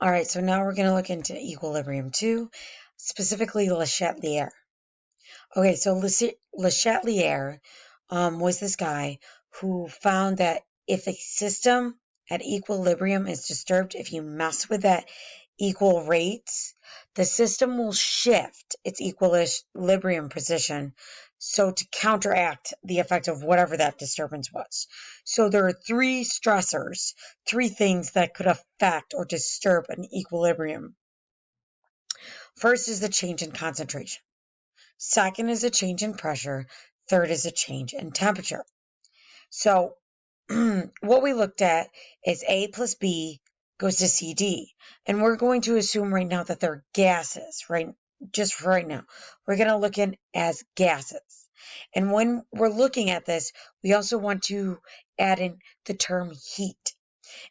All right, so now we're going to look into equilibrium 2, specifically Le Chatelier. Okay, so Le Chatelier was this guy who found that if a system at equilibrium is disturbed, if you mess with that equal rates, the system will shift its equilibrium position so to counteract the effect of whatever that disturbance was. So there are three stressors, three things that could affect or disturb an equilibrium. First is the change in concentration. Second is a change in pressure. Third is a change in temperature. So what we looked at is A plus B goes to CD. And we're going to assume right now that they're gases, right? Just for right now. We're going to look in as gases. And when we're looking at this, we also want to add in the term heat.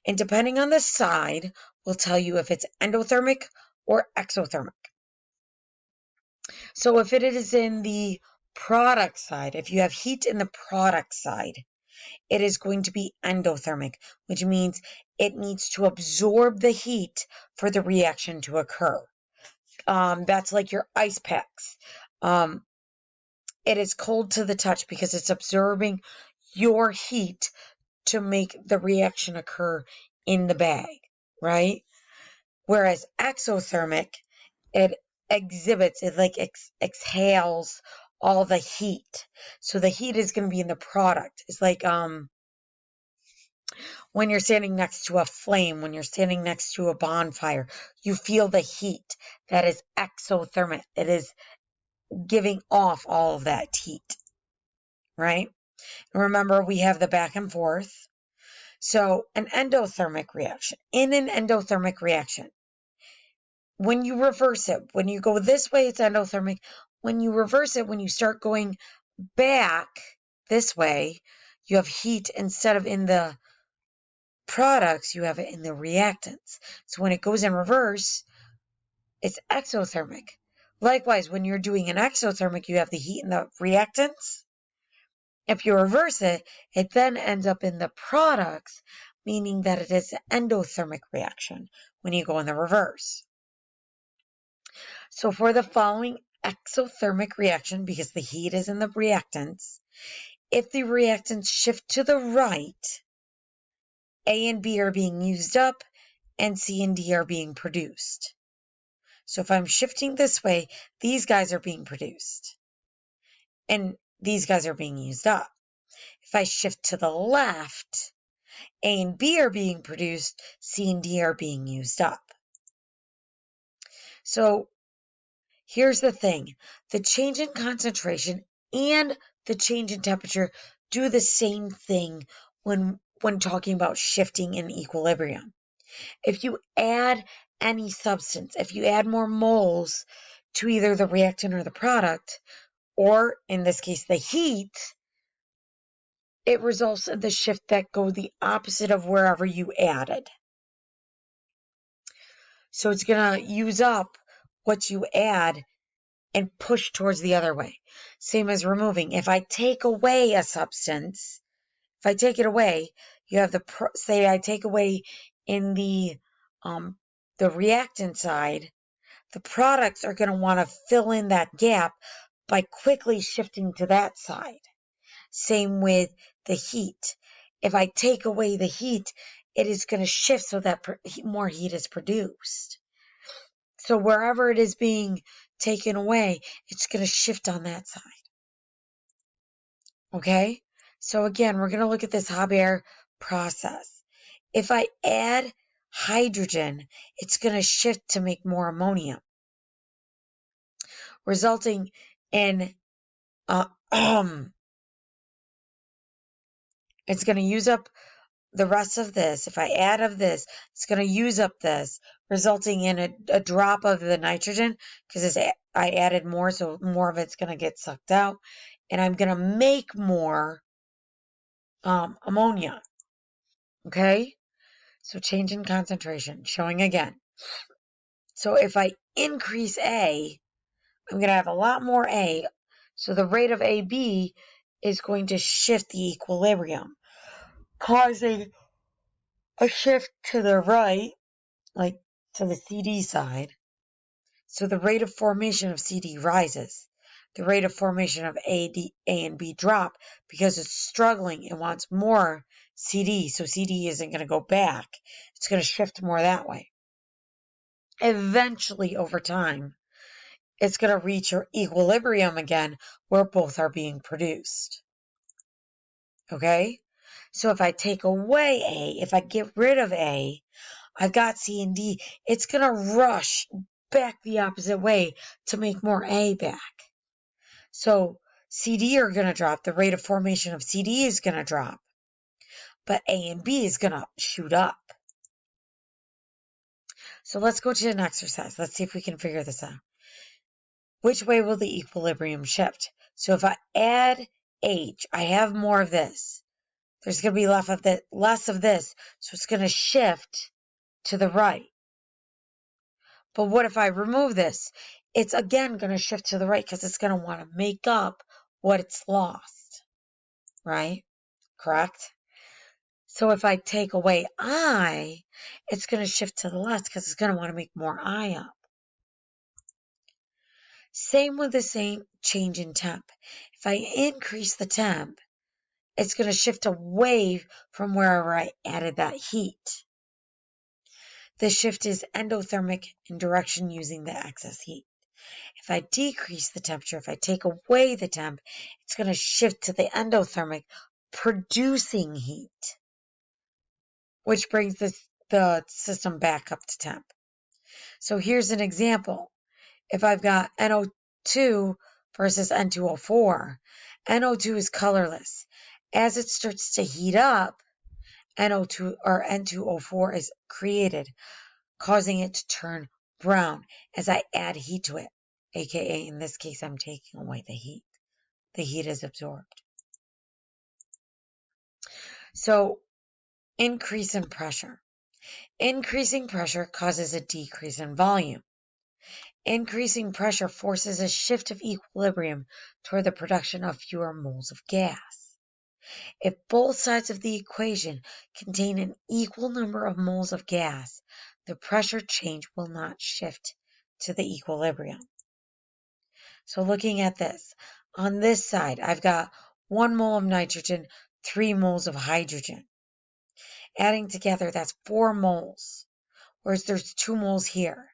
And depending on the side, we'll tell you if it's endothermic or exothermic. So if it is in the product side, if you have heat in the product side, it is going to be endothermic, which means it needs to absorb the heat for the reaction to occur. That's like your ice packs. It is cold to the touch because it's absorbing your heat to make the reaction occur in the bag, right? Whereas exothermic, it exhibits, it like exhales all the heat. So the heat is going to be in the product. It's like when you're standing next to a flame, when you're standing next to a bonfire, you feel the heat. That is exothermic. It is giving off all of that heat, right? And remember, we have the back and forth. So an endothermic reaction. In an endothermic reaction, when you reverse it, when you go this way, it's endothermic. When you reverse it, when you start going back this way, you have heat instead of in the products, you have it in the reactants. So when it goes in reverse, it's exothermic. Likewise, when you're doing an exothermic, you have the heat in the reactants. If you reverse it, it then ends up in the products, meaning that it is an endothermic reaction when you go in the reverse. So for the following exothermic reaction, because the heat is in the reactants, if the reactants shift to the right, A and B are being used up, and C and D are being produced. So if I'm shifting this way, these guys are being produced, and these guys are being used up. If I shift to the left, A and B are being produced, C and D are being used up. So here's the thing. The change in concentration and the change in temperature do the same thing when talking about shifting in equilibrium. If you add any substance, if you add more moles to either the reactant or the product, or in this case the heat, it results in the shift that go the opposite of wherever you added. So it's going to use up what you add and push towards the other way. Same as removing. If I take away a substance, if I take it away, you have say I take away in the reactant side, the products are going to want to fill in that gap by quickly shifting to that side. Same with the heat. If I take away the heat, it is going to shift so that more heat is produced. So wherever it is being taken away, it's going to shift on that side. Okay? So again, we're going to look at this Haber process. If I add hydrogen, it's going to shift to make more ammonia, resulting in it's going to use up the rest of this. If I add of this, it's going to use up this, resulting in a drop of the nitrogen because I added more, so more of it's going to get sucked out, and I'm going to make more ammonia. Okay? So change in concentration, showing again. So if I increase A, I'm going to have a lot more A, so the rate of AB is going to shift the equilibrium, causing a shift to the right, like to the CD side. So the rate of formation of CD rises. The rate of formation of A and B drop because it's struggling. It wants more CD, so CD isn't going to go back. It's going to shift more that way. Eventually, over time, it's going to reach equilibrium again where both are being produced. Okay? So if I take away A, if I get rid of A, I've got C and D. It's going to rush back the opposite way to make more A back. So CD are going to drop. The rate of formation of CD is going to drop. But A and B is going to shoot up. So let's go to an exercise. Let's see if we can figure this out. Which way will the equilibrium shift? So if I add H, I have more of this. There's going to be less of this, so it's going to shift to the right. But what if I remove this? It's again going to shift to the right because it's going to want to make up what it's lost, right? Correct? So if I take away I, it's going to shift to the left because it's going to want to make more I up. Same with the same change in temp. If I increase the temp, it's going to shift away from wherever I added that heat. The shift is endothermic in direction using the excess heat. If I decrease the temperature, if I take away the temp, it's going to shift to the endothermic, producing heat, which brings the system back up to temp. So here's an example. If I've got NO2 versus N2O4, NO2 is colorless. As it starts to heat up, NO2 or N2O4 is created, causing it to turn brown as I add heat to it. AKA, in this case, I'm taking away the heat. The heat is absorbed. So, increase in pressure. Increasing pressure causes a decrease in volume. Increasing pressure forces a shift of equilibrium toward the production of fewer moles of gas. If both sides of the equation contain an equal number of moles of gas, the pressure change will not shift to the equilibrium. So looking at this, on this side, I've got 1 mole of nitrogen, 3 moles of hydrogen. Adding together, that's 4 moles, whereas there's 2 moles here.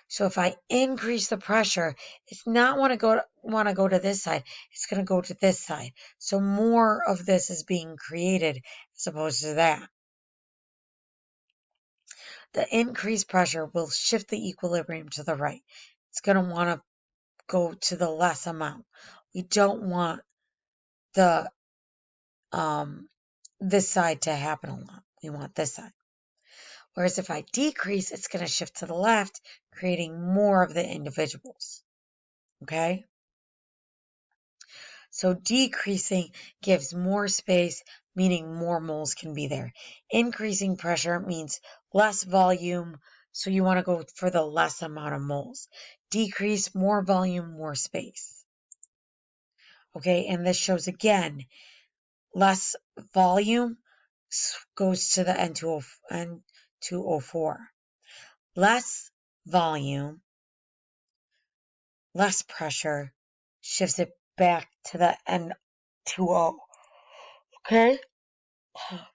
So if I increase the pressure, it's not want to go to this side. It's going to go to this side. So more of this is being created as opposed to that. The increased pressure will shift the equilibrium to the right. It's going to want to go to the less amount. We don't want the this side to happen a lot. We want this side. Whereas if I decrease, it's going to shift to the left, creating more of the individuals. Okay? So decreasing gives more space, meaning more moles can be there. Increasing pressure means less volume, so you want to go for the less amount of moles. Decrease, more volume, more space. Okay, and this shows again, less volume goes to the N2O4. Less volume, less pressure, shifts it back to the N2O. Okay?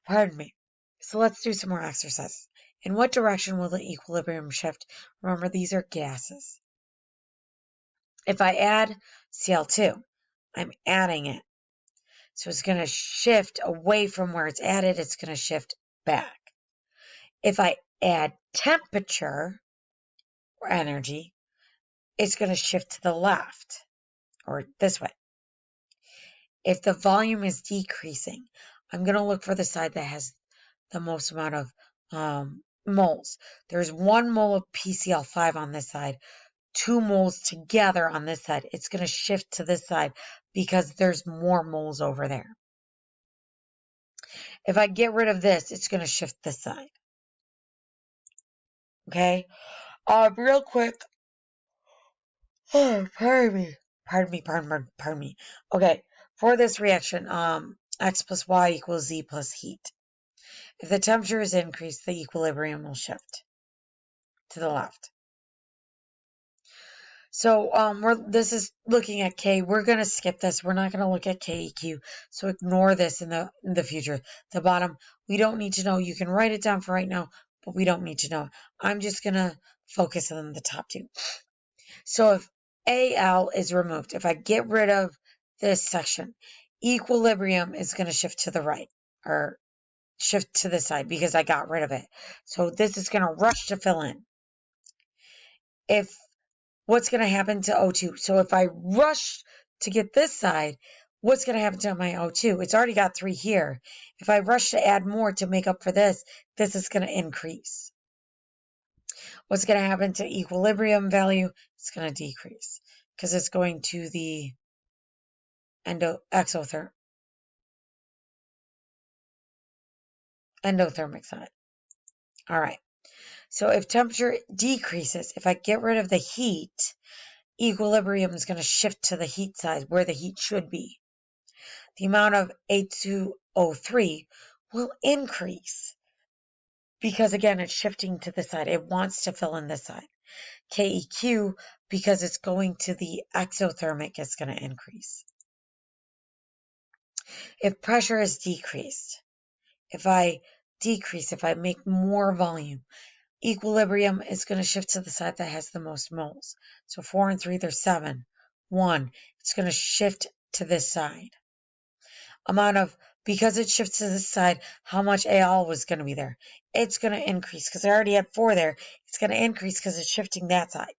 Pardon me. So let's do some more exercises. In what direction will the equilibrium shift? Remember, these are gases. If I add Cl2, I'm adding it. So it's going to shift away from where it's added. It's going to shift back. If I add temperature or energy, it's going to shift to the left or this way. If the volume is decreasing, I'm going to look for the side that has the most amount of moles. There's 1 mole of PCl5 on this side, 2 moles together on this side. It's going to shift to this side because there's more moles over there. If I get rid of this, it's going to shift this side. Okay? Real quick. Oh, pardon me. Okay, for this reaction, X plus Y equals Z plus heat. If the temperature is increased, the equilibrium will shift. to the left. So this is looking at K. We're going to skip this. We're not going to look at KEQ. So ignore this in the future. The bottom, we don't need to know. You can write it down for right now, but we don't need to know. I'm just going to focus on the top two. So if AL is removed, if I get rid of this section, equilibrium is going to shift to the right, or shift to the side because I got rid of it. So this is going to rush to fill in. What's going to happen to O2? So if I rush to get this side, what's going to happen to my O2? It's already got 3 here. If I rush to add more to make up for this, this is going to increase. What's going to happen to equilibrium value? It's going to decrease because it's going to the endothermic side. All right. So if temperature decreases, if I get rid of the heat, equilibrium is going to shift to the heat side where the heat should be. The amount of A2O3 will increase because, again, it's shifting to this side. It wants to fill in this side. KEQ, because it's going to the exothermic, is going to increase. If pressure is decreased, if I make more volume, equilibrium is going to shift to the side that has the most moles. So 4 and 3, there's 7. 1, it's going to shift to this side. Because it shifts to this side, how much AL was going to be there? It's going to increase because I already had 4 there. It's going to increase because it's shifting that side.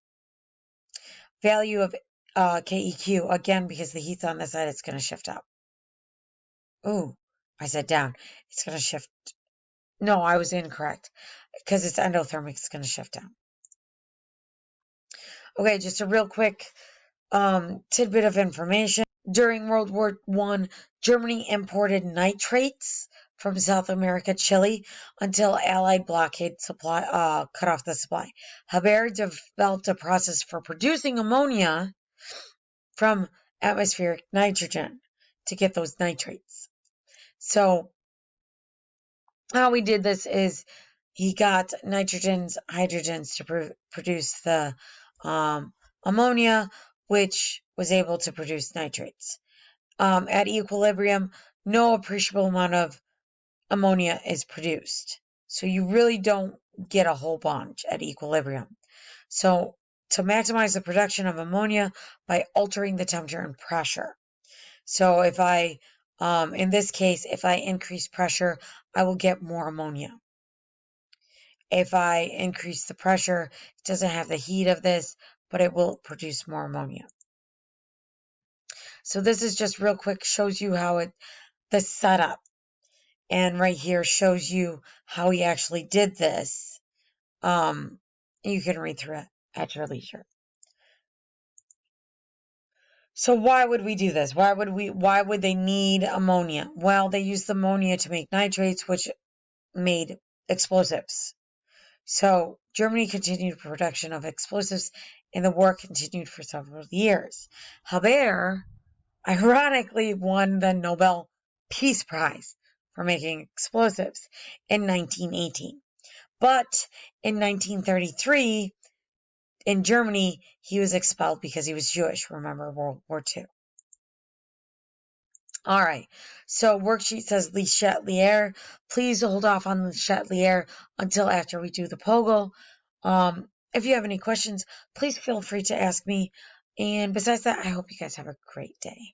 Value of KEQ, again, because the heat's on this side, it's going to shift up. Ooh, I said down. It's going to shift. No, I was incorrect. Because it's endothermic, it's going to shift down. Okay, just a real quick tidbit of information. During World War I, Germany imported nitrates from South America, Chile, until Allied blockade cut off the supply. Haber developed a process for producing ammonia from atmospheric nitrogen to get those nitrates. So how we did this is he got hydrogens to produce the ammonia, which was able to produce nitrates. At equilibrium, no appreciable amount of ammonia is produced. So you really don't get a whole bunch at equilibrium. So to maximize the production of ammonia by altering the temperature and pressure. So if I, in this case, if I increase pressure, I will get more ammonia. If I increase the pressure, it doesn't have the heat of this, but it will produce more ammonia. So this is just real quick, shows you how the setup. And right here shows you how he actually did this. You can read through it at your leisure. So why would we do this? Why would they need ammonia? Well, they used ammonia to make nitrates, which made explosives. So Germany continued production of explosives, and the war continued for several years. Haber, ironically, won the Nobel Peace Prize for making explosives in 1918. But in 1933, in Germany, he was expelled because he was Jewish. Remember World War II. All right, so worksheet says Le Chatelier. Please hold off on Le Chatelier until after we do the POGIL. If you have any questions, please feel free to ask me. And besides that, I hope you guys have a great day.